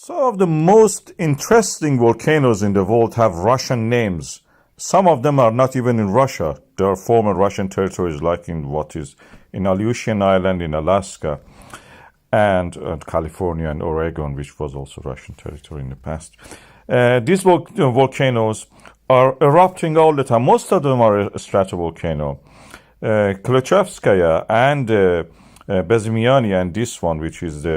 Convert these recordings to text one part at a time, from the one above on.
Some of the most interesting volcanoes in the world have Russian names. Some of them are not even in Russia. There are former Russian territories like in what is in Aleutian Island in Alaska and California and Oregon, which was also Russian territory in the past. These volcanoes are erupting all the time. Most of them are a stratovolcano. Klyuchevskaya and Bezymianny and this one, which is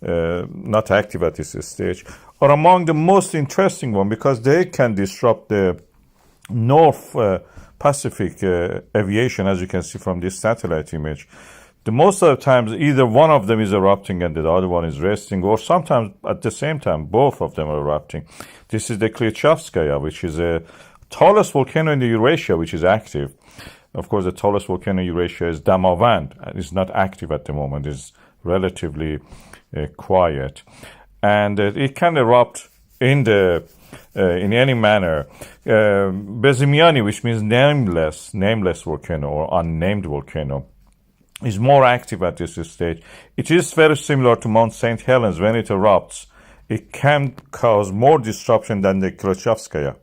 not active at this stage, are among the most interesting one because they can disrupt the North Pacific aviation, as you can see from this satellite image. The most of the times, either one of them is erupting and the other one is resting, or sometimes at the same time, both of them are erupting. This is the Klyuchevskaya, which is the tallest volcano in the Eurasia, which is active. Of course, the tallest volcano in Eurasia is Damavand. It's not active at the moment. It's relatively quiet. And it can erupt in any manner. Bezymianny, which means nameless volcano or unnamed volcano, is more active at this stage. It is very similar to Mount St. Helens. When it erupts, it can cause more disruption than the Klyuchevskaya.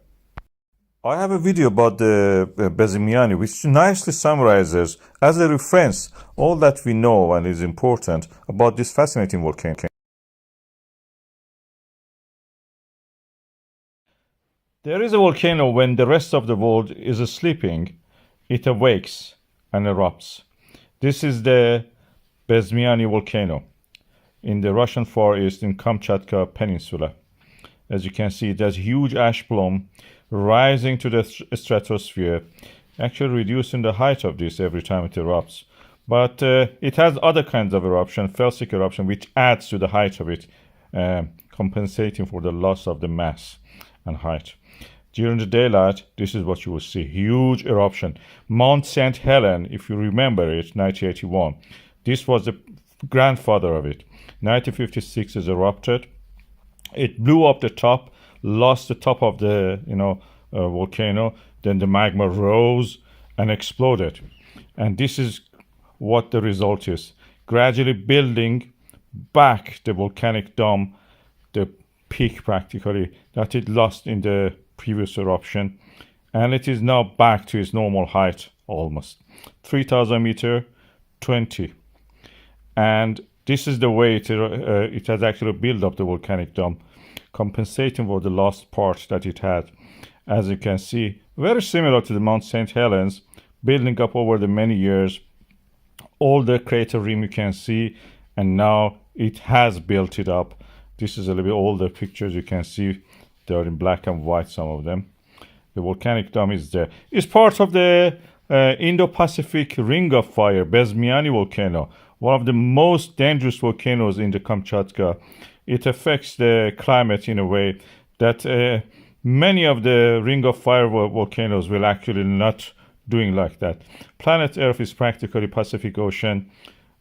I have a video about the Bezymianny, which nicely summarizes, as a reference, all that we know and is important about this fascinating volcano. There is a volcano when the rest of the world is sleeping, it awakes and erupts. This is the Bezymianny volcano in the Russian Far East in Kamchatka Peninsula. As you can see, it has huge ash plume rising to the stratosphere, actually reducing the height of this every time it erupts. But it has other kinds of eruption, felsic eruption, which adds to the height of it, compensating for the loss of the mass and height. During the daylight, this is what you will see, huge eruption. Mount St. Helens, if you remember it, 1981. This was the grandfather of it. 1956 is erupted. It blew up the top, lost the top of the volcano. Then the magma rose and exploded. And this is what the result is. Gradually building back the volcanic dome, the peak practically, that it lost in the previous eruption, and it is now back to its normal height, almost 3,000 meter, 20. And this is the way it has actually built up the volcanic dome, compensating for the lost part that it had. As you can see, very similar to the Mount St. Helens, building up over the many years. All the crater rim you can see, and now it has built it up. This is a little bit older pictures you can see. They're in black and white, some of them. The volcanic dome is there. It's part of the Indo-Pacific ring of fire, Bezymianny volcano, one of the most dangerous volcanoes in the Kamchatka. It affects the climate in a way that many of the ring of fire volcanoes will actually not doing like that. Planet Earth is practically Pacific Ocean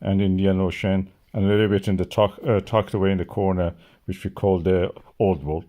and Indian Ocean, and a little bit in the tucked away in the corner, which we call the Old World.